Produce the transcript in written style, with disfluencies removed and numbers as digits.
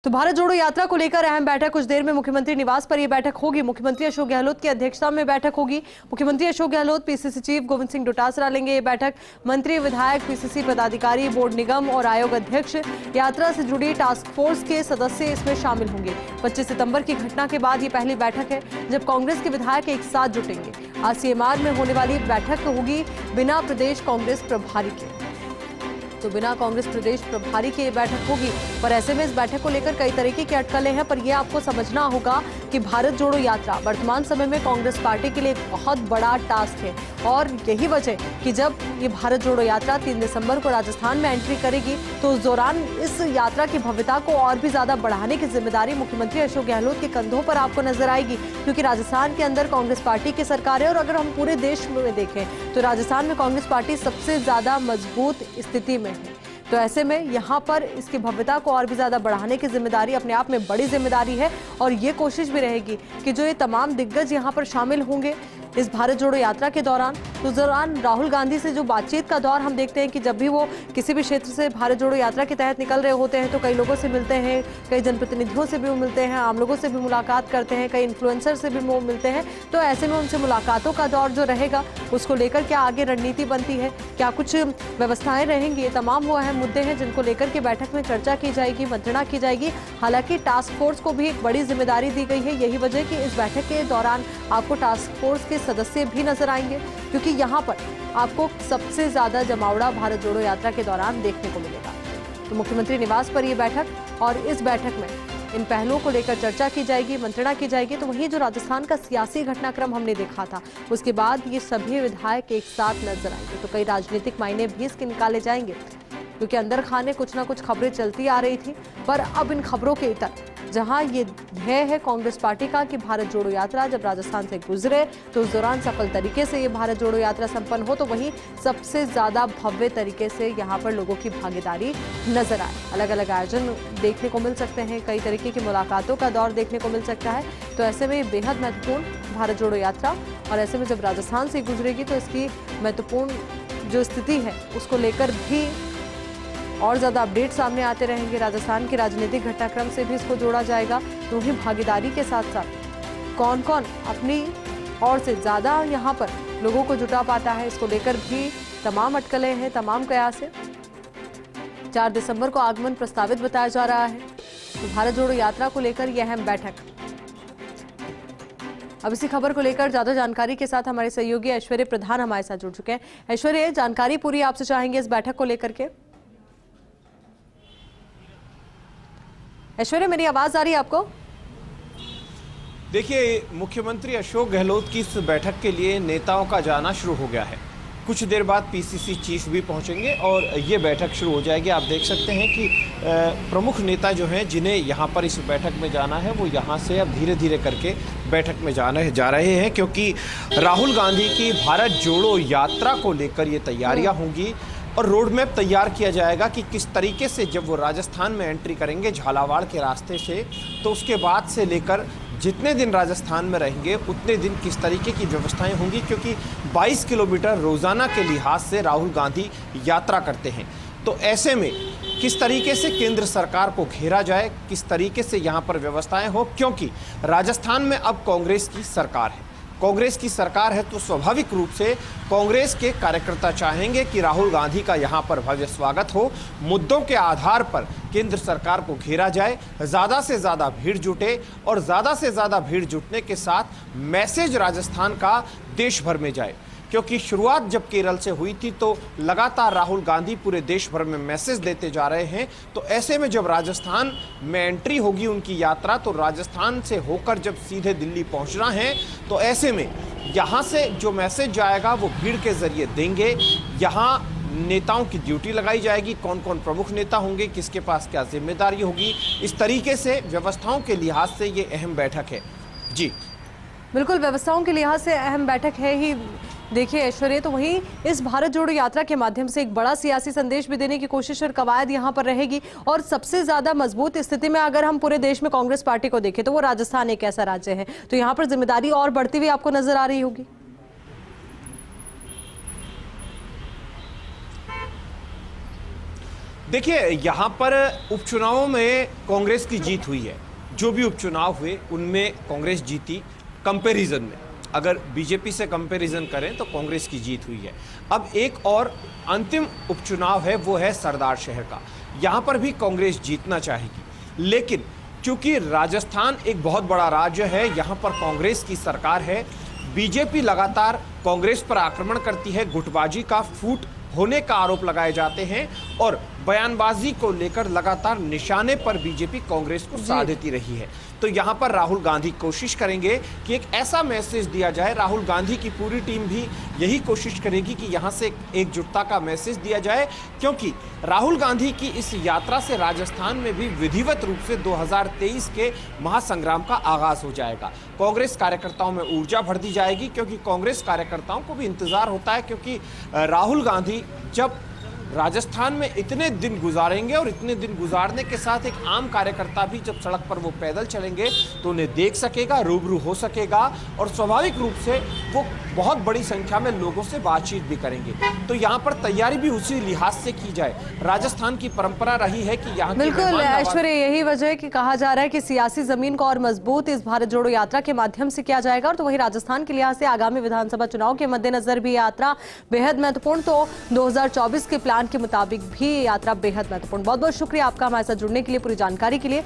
तो भारत जोड़ो यात्रा को लेकर अहम बैठक कुछ देर में मुख्यमंत्री निवास पर यह बैठक होगी। मुख्यमंत्री अशोक गहलोत की अध्यक्षता में बैठक होगी। मुख्यमंत्री अशोक गहलोत, पीसीसी चीफ गोविंद सिंह डोटासरा लेंगे ये बैठक। मंत्री, विधायक, पीसीसी पदाधिकारी, बोर्ड निगम और आयोग अध्यक्ष, यात्रा से जुड़ी टास्क फोर्स के सदस्य इसमें शामिल होंगे। 25 सितंबर की घटना के बाद ये पहली बैठक है जब कांग्रेस के विधायक एक साथ जुटेंगे। आज सीएमआर में होने वाली बैठक होगी बिना प्रदेश कांग्रेस प्रभारी के। तो बिना कांग्रेस प्रदेश प्रभारी की बैठक होगी, पर ऐसे में इस बैठक को लेकर कई तरीके की अटकलें हैं। पर यह आपको समझना होगा कि भारत जोड़ो यात्रा वर्तमान समय में कांग्रेस पार्टी के लिए एक बहुत बड़ा टास्क है और यही वजह कि जब ये भारत जोड़ो यात्रा 3 दिसंबर को राजस्थान में एंट्री करेगी तो उस दौरान इस यात्रा की भव्यता को और भी ज्यादा बढ़ाने की जिम्मेदारी मुख्यमंत्री अशोक गहलोत के कंधों पर आपको नजर आएगी, क्योंकि राजस्थान के अंदर कांग्रेस पार्टी की सरकार है। और अगर हम पूरे देश में देखें तो राजस्थान में कांग्रेस पार्टी सबसे ज्यादा मजबूत स्थिति में है। तो ऐसे में यहाँ पर इसकी भव्यता को और भी ज्यादा बढ़ाने की जिम्मेदारी अपने आप में बड़ी जिम्मेदारी है और ये कोशिश भी रहेगी कि जो ये तमाम दिग्गज यहाँ पर शामिल होंगे इस भारत जोड़ो यात्रा के दौरान, तो उस दौरान राहुल गांधी से जो बातचीत का दौर हम देखते हैं कि जब भी वो किसी भी क्षेत्र से भारत जोड़ो यात्रा के तहत निकल रहे होते हैं तो कई लोगों से मिलते हैं, कई जनप्रतिनिधियों से भी वो मिलते हैं, आम लोगों से भी मुलाकात करते हैं, कई इन्फ्लुएंसर से भी वो मिलते हैं। तो ऐसे में उनसे मुलाकातों का दौर जो रहेगा उसको लेकर क्या आगे रणनीति बनती है, क्या कुछ व्यवस्थाएं रहेंगी, ये तमाम वो अहम मुद्दे हैं जिनको लेकर के बैठक में चर्चा की जाएगी, मंत्रणा की जाएगी। हालांकि टास्क फोर्स को भी एक बड़ी जिम्मेदारी दी गई है। यही वजह कि इस बैठक के दौरान आपको टास्क फोर्स के सदस्य भी नजर आएंगे, क्योंकि यहाँ पर आपको सबसे ज्यादा जमावड़ा भारत जोड़ो यात्रा के दौरान देखने को मिलेगा। तो मुख्यमंत्री निवास पर यह बैठक और इस बैठक में इन पहलुओं को लेकर चर्चा की जाएगी, मंत्रणा की जाएगी। तो वहीं जो राजस्थान का सियासी घटनाक्रम हमने देखा था उसके बाद ये सभी विधायक एक साथ नजर आएंगे। तो कई राजनीतिक मायने भी इसके निकाले जाएंगे, क्योंकि अंदर खाने कुछ ना कुछ खबरें चलती आ रही थी। पर अब इन खबरों के इतर जहां ये ध्येय है कांग्रेस पार्टी का कि भारत जोड़ो यात्रा जब राजस्थान से गुजरे तो उस दौरान सफल तरीके से ये भारत जोड़ो यात्रा संपन्न हो, तो वहीं सबसे ज्यादा भव्य तरीके से यहाँ पर लोगों की भागीदारी नजर आए। अलग अलग आयोजन देखने को मिल सकते हैं, कई तरीके की मुलाकातों का दौर देखने को मिल सकता है। तो ऐसे में बेहद महत्वपूर्ण भारत जोड़ो यात्रा, और ऐसे में जब राजस्थान से गुजरेगी तो इसकी महत्वपूर्ण जो स्थिति है उसको लेकर भी और ज़्यादा अपडेट सामने आते रहेंगे। राजस्थान के राजनीतिक घटनाक्रम से भी इसको जोड़ा जाएगा। तो वहीं भागीदारी के साथ साथ कौन कौन अपनी ओर से ज़्यादा यहाँ पर लोगों को जुटा पाता है, इसको लेकर भी तमाम अटकलें हैं, तमाम कयास है। 4 दिसंबर को आगमन प्रस्तावित बताया जा रहा है। तो भारत जोड़ो यात्रा को लेकर यह अहम बैठक। अब इसी खबर को लेकर ज्यादा जानकारी के साथ हमारे सहयोगी ऐश्वर्य प्रधान हमारे साथ जुड़ चुके हैं। ऐश्वर्य, जानकारी पूरी आपसे चाहेंगे इस बैठक को लेकर के। ऐश्वर्य, मेरी आवाज आ रही है आपको? देखिए, मुख्यमंत्री अशोक गहलोत की इस बैठक के लिए नेताओं का जाना शुरू हो गया है। कुछ देर बाद पीसीसी चीफ भी पहुंचेंगे और ये बैठक शुरू हो जाएगी। आप देख सकते हैं कि प्रमुख नेता जो हैं जिन्हें यहाँ पर इस बैठक में जाना है वो यहाँ से अब धीरे धीरे करके बैठक में जा रहे हैं, क्योंकि राहुल गांधी की भारत जोड़ो यात्रा को लेकर ये तैयारियाँ होंगी और रोड मैप तैयार किया जाएगा कि किस तरीके से जब वो राजस्थान में एंट्री करेंगे झालावाड़ के रास्ते से, तो उसके बाद से लेकर जितने दिन राजस्थान में रहेंगे उतने दिन किस तरीके की व्यवस्थाएं होंगी, क्योंकि 22 किलोमीटर रोजाना के लिहाज से राहुल गांधी यात्रा करते हैं। तो ऐसे में किस तरीके से केंद्र सरकार को घेरा जाए, किस तरीके से यहाँ पर व्यवस्थाएं हो, क्योंकि राजस्थान में अब कांग्रेस की सरकार है। कांग्रेस की सरकार है तो स्वाभाविक रूप से कांग्रेस के कार्यकर्ता चाहेंगे कि राहुल गांधी का यहां पर भव्य स्वागत हो, मुद्दों के आधार पर केंद्र सरकार को घेरा जाए, ज़्यादा से ज़्यादा भीड़ जुटे और ज़्यादा से ज़्यादा भीड़ जुटने के साथ मैसेज राजस्थान का देश भर में जाए। क्योंकि शुरुआत जब केरल से हुई थी तो लगातार राहुल गांधी पूरे देश भर में मैसेज देते जा रहे हैं। तो ऐसे में जब राजस्थान में एंट्री होगी उनकी यात्रा, तो राजस्थान से होकर जब सीधे दिल्ली पहुंचना है, तो ऐसे में यहाँ से जो मैसेज जाएगा वो भीड़ के जरिए देंगे। यहाँ नेताओं की ड्यूटी लगाई जाएगी, कौन कौन प्रमुख नेता होंगे, किसके पास क्या जिम्मेदारी होगी। इस तरीके से व्यवस्थाओं के लिहाज से ये अहम बैठक है। जी बिल्कुल, व्यवस्थाओं के लिहाज से अहम बैठक है ही। देखिए ऐश्वर्य, तो वहीं इस भारत जोड़ो यात्रा के माध्यम से एक बड़ा सियासी संदेश भी देने की कोशिश और कवायद यहाँ पर रहेगी। और सबसे ज्यादा मजबूत स्थिति में अगर हम पूरे देश में कांग्रेस पार्टी को देखें तो वो राजस्थान एक ऐसा राज्य है, तो यहाँ पर जिम्मेदारी और बढ़ती हुई आपको नजर आ रही होगी। देखिए, यहाँ पर उपचुनावों में कांग्रेस की जीत हुई है। जो भी उपचुनाव हुए उनमें कांग्रेस जीती। कंपैरिजन में अगर बीजेपी से कंपैरिजन करें तो कांग्रेस की जीत हुई है। अब एक और अंतिम उपचुनाव है, वो है सरदार शहर का। यहाँ पर भी कांग्रेस जीतना चाहेगी, लेकिन क्योंकि राजस्थान एक बहुत बड़ा राज्य है, यहाँ पर कांग्रेस की सरकार है। बीजेपी लगातार कांग्रेस पर आक्रमण करती है, गुटबाजी का फूट होने का आरोप लगाए जाते हैं और बयानबाजी को लेकर लगातार निशाने पर बीजेपी कांग्रेस को साध देती रही है। तो यहां पर राहुल गांधी कोशिश करेंगे कि एक ऐसा मैसेज दिया जाए। राहुल गांधी की पूरी टीम भी यही कोशिश करेगी कि यहां से एकजुटता का मैसेज दिया जाए, क्योंकि राहुल गांधी की इस यात्रा से राजस्थान में भी विधिवत रूप से 2023 के महासंग्राम का आगाज हो जाएगा। कांग्रेस कार्यकर्ताओं में ऊर्जा भर दी जाएगी, क्योंकि कांग्रेस कार्यकर्ताओं को भी इंतजार होता है, क्योंकि राहुल गांधी जब राजस्थान में इतने दिन गुजारेंगे और इतने दिन गुजारने के साथ एक आम कार्यकर्ता भी जब सड़क पर वो पैदल चलेंगे तो उन्हें देख सकेगा, रूबरू हो सकेगा और स्वाभाविक रूप से वो बहुत बड़ी संख्या में लोगों से बातचीत भी करेंगे। तो यहाँ पर तैयारी भी उसी लिहाज से की जाए। राजस्थान की परंपरा रही है कि यहाँ बिल्कुल ऐश्वर्य, यही वजह है कि कहा जा रहा है कि सियासी जमीन को और मजबूत इस भारत जोड़ो यात्रा के माध्यम से किया जाएगा। और तो वही राजस्थान के लिहाज से आगामी विधानसभा चुनाव के मद्देनजर भी यात्रा बेहद महत्वपूर्ण। तो 2024 के प्लान के मुताबिक भी यात्रा बेहद महत्वपूर्ण। बहुत बहुत शुक्रिया आपका हमारे साथ जुड़ने के लिए, पूरी जानकारी के लिए।